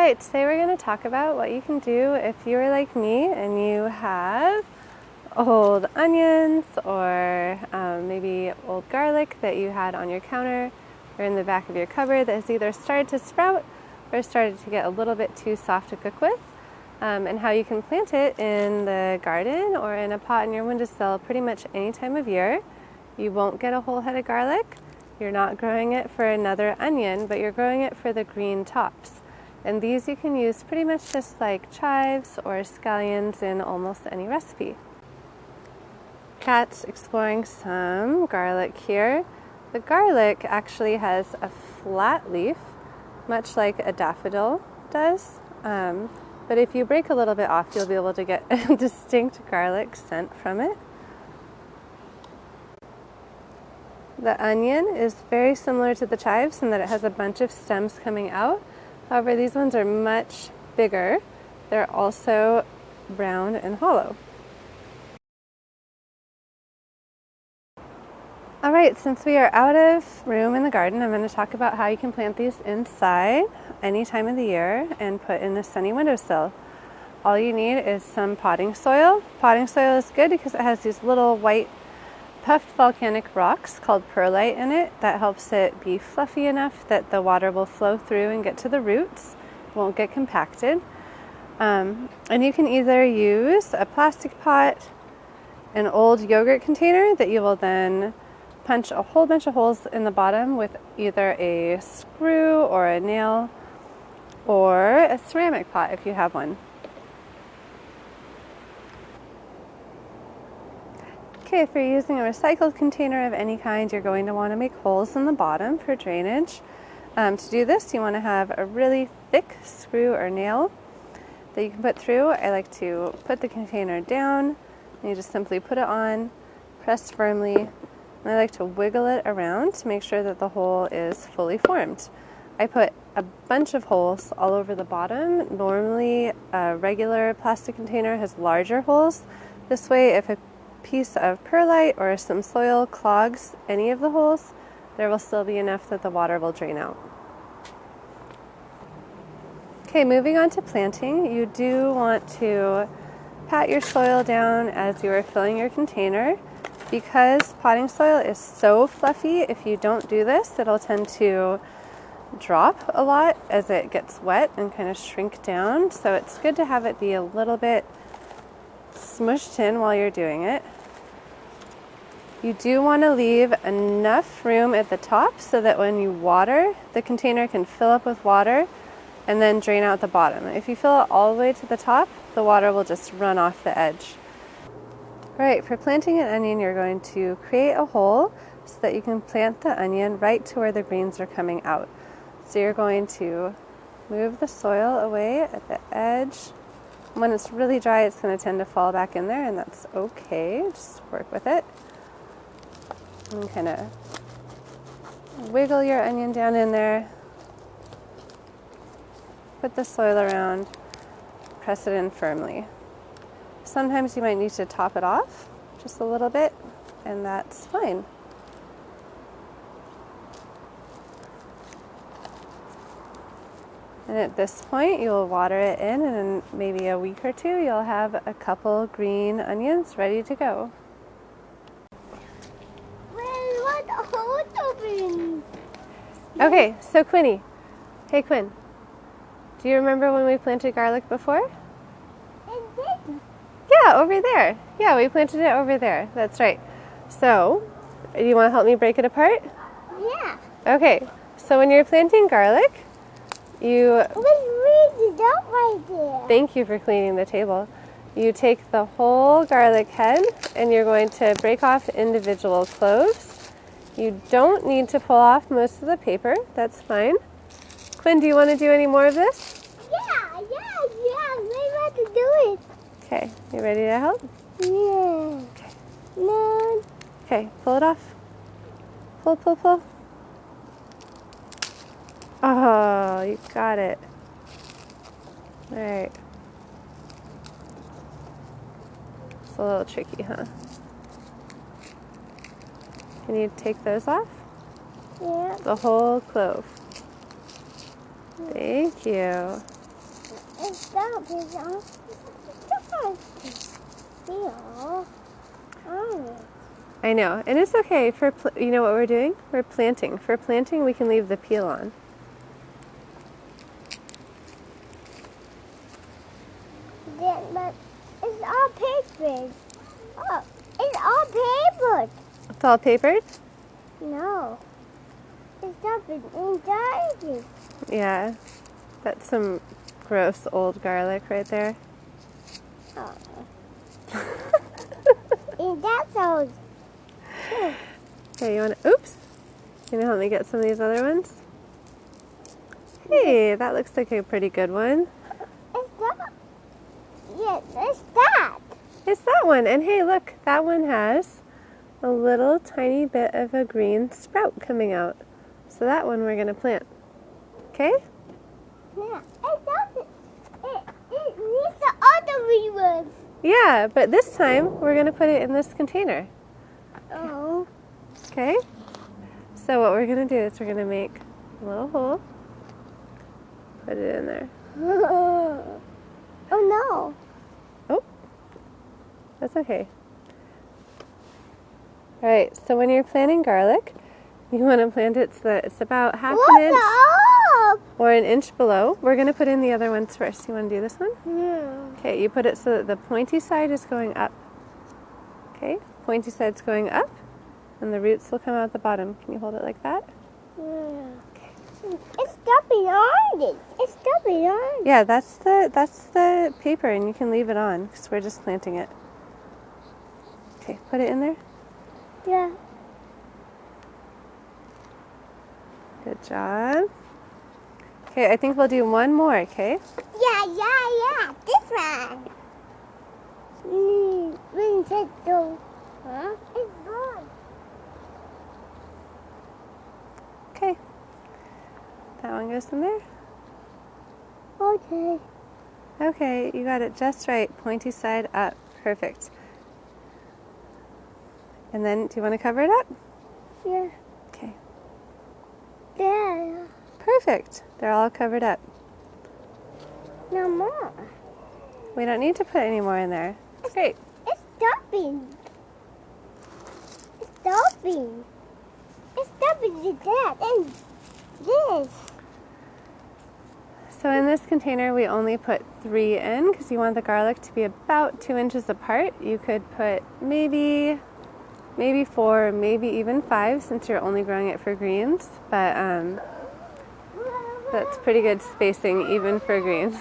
Alright, today we're going to talk about what you can do if you are like me and you have old onions or maybe old garlic that you had on your counter or in the back of your cupboard that has either started to sprout or started to get a little bit too soft to cook with, and how you can plant it in the garden or in a pot in your windowsill pretty much any time of year. You won't get a whole head of garlic. You're not growing it for another onion, but you're growing it for the green tops. And these you can use pretty much just like chives or scallions in almost any recipe. Kat's exploring some garlic here. The garlic actually has a flat leaf, much like a daffodil does. But if you break a little bit off, you'll be able to get a distinct garlic scent from it. The onion is very similar to the chives in that it has a bunch of stems coming out. However, these ones are much bigger. They're also round and hollow. Alright, since we are out of room in the garden, I'm going to talk about how you can plant these inside any time of the year and put in a sunny windowsill. All you need is some potting soil. Potting soil is good because it has these little white puffed volcanic rocks called perlite in it that helps it be fluffy enough that the water will flow through and get to the roots. It won't get compacted. And you can either use a plastic pot, an old yogurt container that you will then punch a whole bunch of holes in the bottom with either a screw or a nail, or a ceramic pot if you have one. Okay, if you're using a recycled container of any kind, you're going to want to make holes in the bottom for drainage. To do this, you want to have a really thick screw or nail that you can put through. I like to put the container down, and you just simply put it on, press firmly, and I like to wiggle it around to make sure that the hole is fully formed. I put a bunch of holes all over the bottom. Normally, a regular plastic container has larger holes. This way, if a piece of perlite or some soil clogs any of the holes, there will still be enough that the water will drain out. Okay, moving on to planting, you do want to pat your soil down as you are filling your container. Because potting soil is so fluffy, if you don't do this, it'll tend to drop a lot as it gets wet and kind of shrink down. So it's good to have it be a little bit smushed in while you're doing it. You do want to leave enough room at the top so that when you water, the container can fill up with water and then drain out the bottom. If you fill it all the way to the top, the water will just run off the edge. Alright, for planting an onion, you're going to create a hole so that you can plant the onion right to where the greens are coming out. So you're going to move the soil away at the edge. When it's really dry, it's going to tend to fall back in there, and that's okay. Just work with it. And kind of wiggle your onion down in there. Put the soil around. Press it in firmly. Sometimes you might need to top it off just a little bit, and that's fine. And at this point, you'll water it in, and in maybe a week or two, you'll have a couple green onions ready to go. Okay, so Quinny. Hey Quinn, do you remember when we planted garlic before? Yeah, over there. Yeah, we planted it over there. That's right. So, do you want to help me break it apart? Yeah. Okay, so when you're planting garlic, you... right there. Thank you for cleaning the table. You take the whole garlic head and you're going to break off individual cloves. You don't need to pull off most of the paper. That's fine. Quinn, do you want to do any more of this? Yeah. We want to do it. Okay, you ready to help? Yeah. Okay. No. Okay, pull it off. Pull. Oh, you got it. All right. It's a little tricky, huh? Can you take those off? Yeah. The whole clove. Thank you. stop. It's on. I know, and it's okay for, you know what we're doing? We're planting. For planting, we can leave the peel on. Yeah, but it's all paper. Oh, it's all paper. It's all papered? No. It's not in garbage. Yeah, that's some gross old garlic right there. Oh. And that's all. Okay, you want to, oops. You know, help me get some of these other ones? Hey, that looks like a pretty good one. It's that. Yes, it's that. It's that one. And hey, look, that one has a little tiny bit of a green sprout coming out. So that one we're going to plant. Okay? Yeah, it doesn't. It needs the other ones. Yeah, but this time we're going to put it in this container. Oh. Okay? So what we're going to do is we're going to make a little hole. Put it in there. Oh no. Oh, that's okay. All right, so when you're planting garlic, you want to plant it so that it's about half an inch or an inch below. We're going to put in the other ones first. You want to do this one? Yeah. Okay, you put it so that the pointy side is going up. Okay, pointy side's going up, and the roots will come out the bottom. Can you hold it like that? Yeah. Okay. It's stopping on it. It's stopping on. Yeah, that's the paper, and you can leave it on because we're just planting it. Okay, put it in there. Yeah. Good job. Okay, I think we'll do one more, okay? Yeah. This one. Huh? It's gone. Okay. That one goes in there. Okay. Okay, you got it just right. Pointy side up. Perfect. And then, do you want to cover it up? Yeah. Okay. There. Perfect. They're all covered up. No more. We don't need to put any more in there. It's great. It's stopping. It's stopping. It's stopping to that and this. So in this container, we only put 3 in because you want the garlic to be about 2 inches apart. You could put maybe 4, maybe even 5 since you're only growing it for greens. But that's pretty good spacing even for greens.